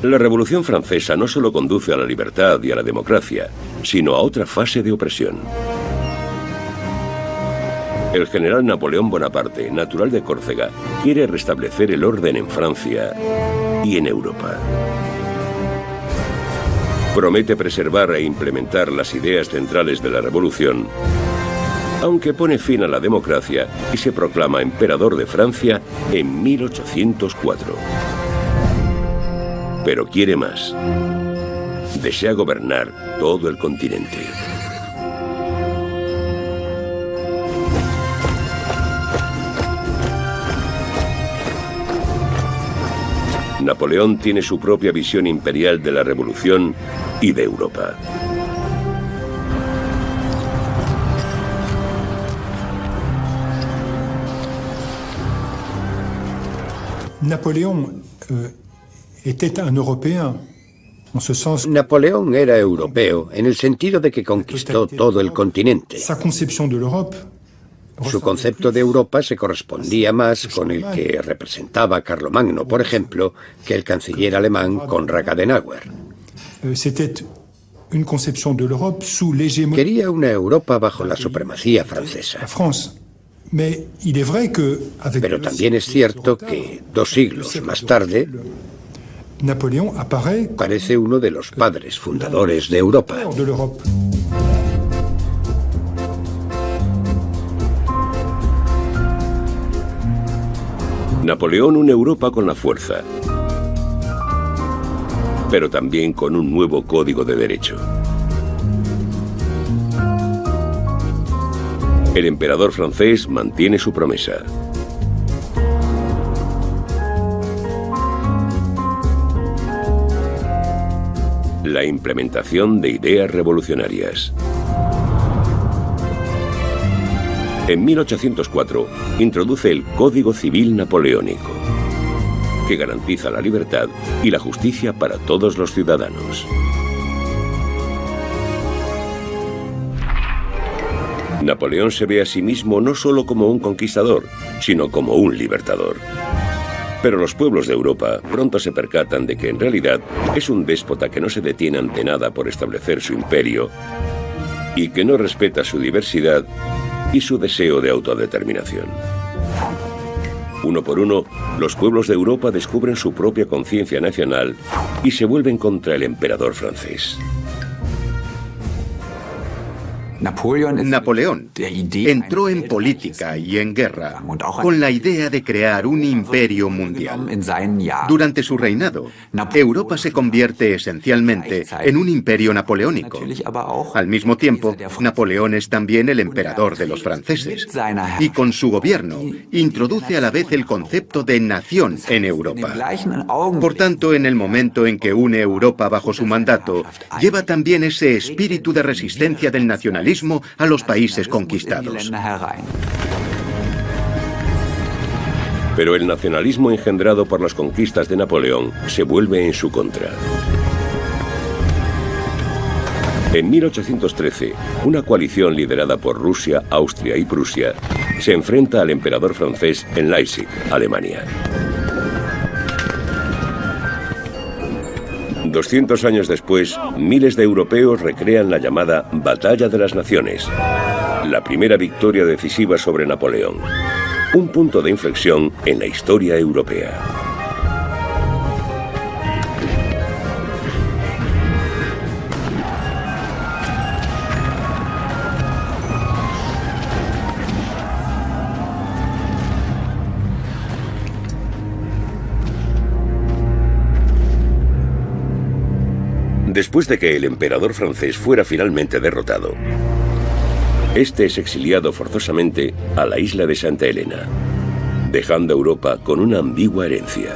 La Revolución Francesa no solo conduce a la libertad y a la democracia, sino a otra fase de opresión. El general Napoleón Bonaparte, natural de Córcega, quiere restablecer el orden en Francia y en Europa. Promete preservar e implementar las ideas centrales de la Revolución, aunque pone fin a la democracia y se proclama emperador de Francia en 1804. Pero quiere más. Desea gobernar todo el continente. Napoleón tiene su propia visión imperial de la Revolución y de Europa. Napoleón Napoleón era europeo en el sentido de que conquistó todo el continente. Su concepto de Europa se correspondía más con el que representaba Carlomagno, por ejemplo, que el canciller alemán Konrad Adenauer. Quería una Europa bajo la supremacía francesa. Pero también es cierto que 2 siglos más tarde parece uno de los padres fundadores de Europa. Napoleón une Europa con la fuerza, pero también con un nuevo código de derecho. El emperador francés mantiene su promesa. La implementación de ideas revolucionarias. En 1804 introduce el Código Civil Napoleónico, que garantiza la libertad y la justicia para todos los ciudadanos. Napoleón se ve a sí mismo no solo como un conquistador, sino como un libertador. Pero los pueblos de Europa pronto se percatan de que en realidad es un déspota que no se detiene ante nada por establecer su imperio y que no respeta su diversidad y su deseo de autodeterminación. Uno por uno, los pueblos de Europa descubren su propia conciencia nacional y se vuelven contra el emperador francés. Napoleón entró en política y en guerra con la idea de crear un imperio mundial. Durante su reinado, Europa se convierte esencialmente en un imperio napoleónico. Al mismo tiempo, Napoleón es también el emperador de los franceses y con su gobierno introduce a la vez el concepto de nación en Europa. Por tanto, en el momento en que une Europa bajo su mandato, lleva también ese espíritu de resistencia del nacionalismo a los países conquistados. Pero el nacionalismo engendrado por las conquistas de Napoleón se vuelve en su contra. En 1813, una coalición liderada por Rusia, Austria y Prusia se enfrenta al emperador francés en Leipzig, Alemania. 200 años después, miles de europeos recrean la llamada Batalla de las Naciones, la primera victoria decisiva sobre Napoleón, un punto de inflexión en la historia europea. Después de que el emperador francés fuera finalmente derrotado, este es exiliado forzosamente a la isla de Santa Elena, dejando a Europa con una ambigua herencia.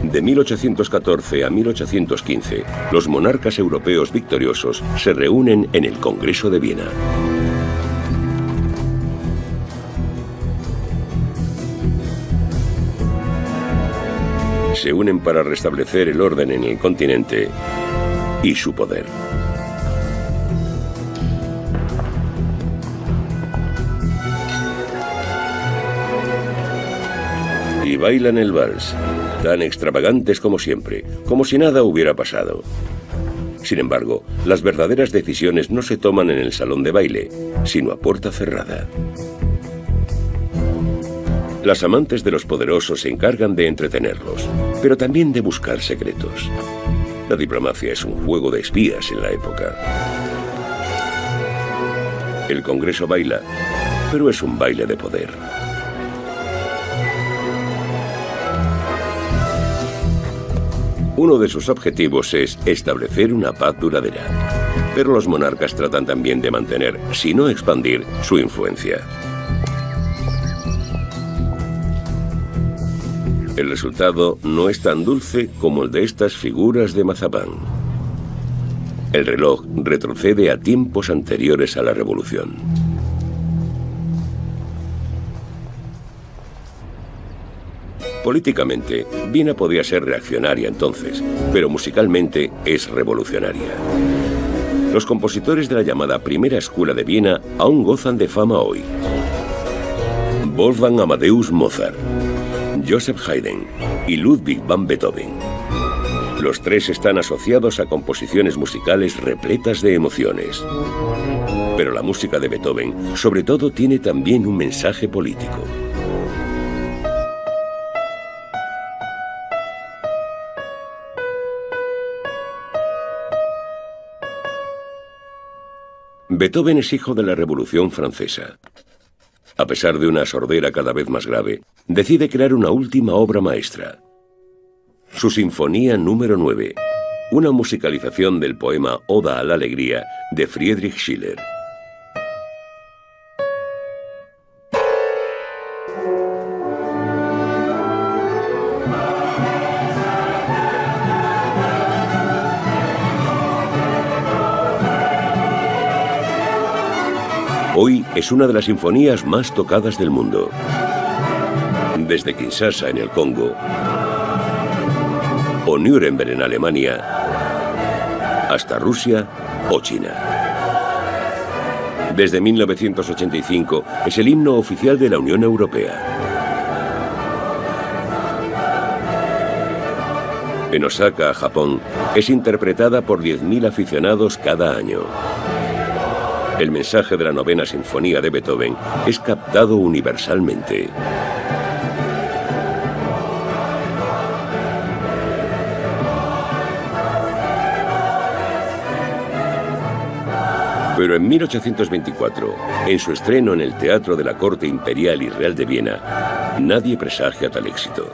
De 1814 a 1815, los monarcas europeos victoriosos se reúnen en el Congreso de Viena. Se unen para restablecer el orden en el continente y su poder. y bailan el vals, tan extravagantes como siempre, como si nada hubiera pasado. Sin embargo, las verdaderas decisiones no se toman en el salón de baile, sino a puerta cerrada. Las amantes de los poderosos se encargan de entretenerlos, pero también de buscar secretos. La diplomacia es un juego de espías en la época. El Congreso baila, pero es un baile de poder. Uno de sus objetivos es establecer una paz duradera, pero los monarcas tratan también de mantener, si no expandir, su influencia. El resultado no es tan dulce como el de estas figuras de mazapán. El reloj retrocede a tiempos anteriores a la Revolución. Políticamente, Viena podía ser reaccionaria entonces, pero musicalmente es revolucionaria. Los compositores de la llamada Primera Escuela de Viena aún gozan de fama hoy. Wolfgang Amadeus Mozart, Joseph Haydn y Ludwig van Beethoven. Los tres están asociados a composiciones musicales repletas de emociones. Pero la música de Beethoven, sobre todo, tiene también un mensaje político. Beethoven es hijo de la Revolución Francesa. A pesar de una sordera cada vez más grave, decide crear una última obra maestra. Su Sinfonía número 9, una musicalización del poema Oda a la Alegría de Friedrich Schiller. Hoy es una de las sinfonías más tocadas del mundo. Desde Kinshasa en el Congo o Nuremberg en Alemania hasta Rusia o China. Desde 1985 es el himno oficial de la Unión Europea. En Osaka, Japón, es interpretada por 10.000 aficionados cada año. El mensaje de la novena sinfonía de Beethoven es captado universalmente. Pero en 1824, en su estreno en el Teatro de la Corte Imperial y Real de Viena, nadie presagia tal éxito.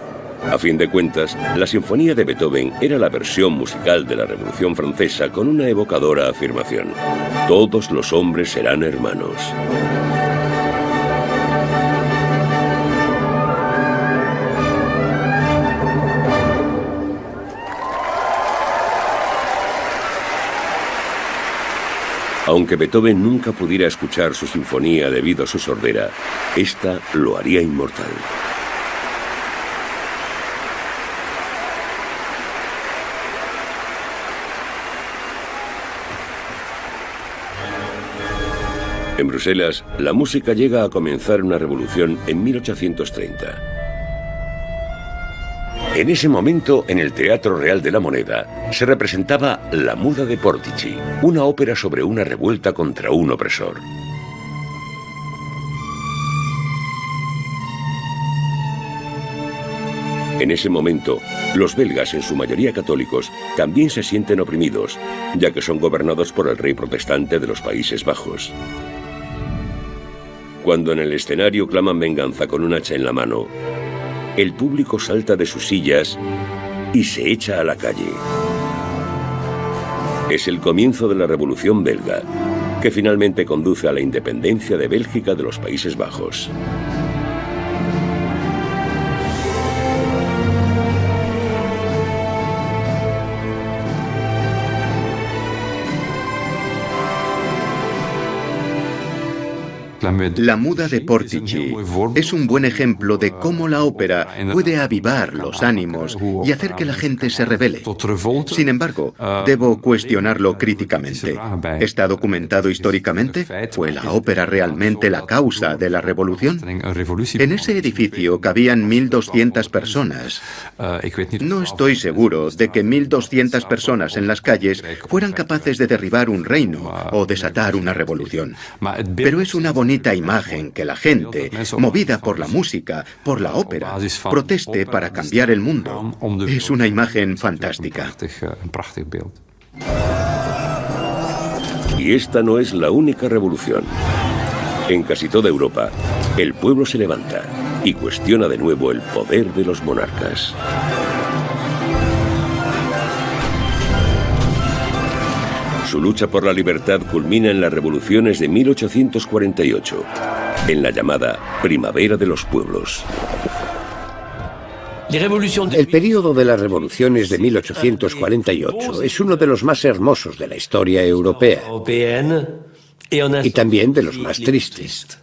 A fin de cuentas, la Sinfonía de Beethoven era la versión musical de la Revolución Francesa con una evocadora afirmación: todos los hombres serán hermanos. Aunque Beethoven nunca pudiera escuchar su sinfonía debido a su sordera, esta lo haría inmortal. En Bruselas, la música llega a comenzar una revolución en 1830. En ese momento, en el Teatro Real de la Moneda, se representaba La Muda de Portici, una ópera sobre una revuelta contra un opresor. En ese momento, los belgas, en su mayoría católicos, también se sienten oprimidos, ya que son gobernados por el rey protestante de los Países Bajos. Cuando en el escenario claman venganza con un hacha en la mano, el público salta de sus sillas y se echa a la calle. Es el comienzo de la Revolución belga, que finalmente conduce a la independencia de Bélgica de los Países Bajos. La Muda de Portici es un buen ejemplo de cómo la ópera puede avivar los ánimos y hacer que la gente se rebele. Sin embargo, debo cuestionarlo críticamente. ¿Está documentado históricamente? ¿Fue la ópera realmente la causa de la revolución? En ese edificio cabían 1.200 personas. No estoy seguro de que 1.200 personas en las calles fueran capaces de derribar un reino o desatar una revolución. Pero es una bonita imagen que la gente, movida por la música, por la ópera, proteste para cambiar el mundo. Es una imagen fantástica. Y esta no es la única revolución. En casi toda Europa, el pueblo se levanta y cuestiona de nuevo el poder de los monarcas. Su lucha por la libertad culmina en las revoluciones de 1848, en la llamada Primavera de los Pueblos. El período de las revoluciones de 1848 es uno de los más hermosos de la historia europea y también de los más tristes.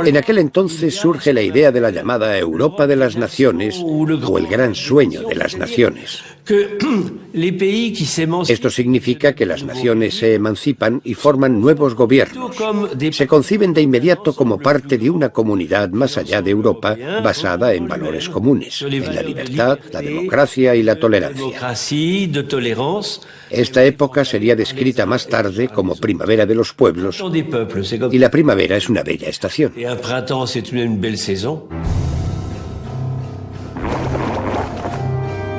En aquel entonces surge la idea de la llamada Europa de las Naciones o el gran sueño de las naciones. Esto significa que las naciones se emancipan y forman nuevos gobiernos. Se conciben de inmediato como parte de una comunidad más allá de Europa basada en valores comunes, en la libertad, la democracia y la tolerancia. Esta época sería descrita más tarde como Primavera de los Pueblos, y la primavera es una bella estación.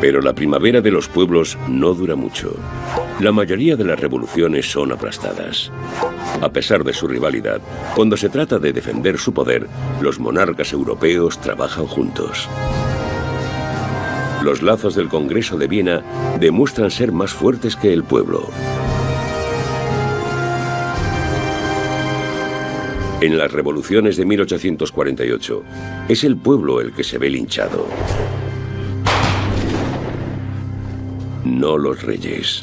Pero la primavera de los pueblos no dura mucho. La mayoría de las revoluciones son aplastadas. A pesar de su rivalidad, cuando se trata de defender su poder, los monarcas europeos trabajan juntos. Los lazos del Congreso de Viena demuestran ser más fuertes que el pueblo. En las revoluciones de 1848, es el pueblo el que se ve linchado, no los reyes.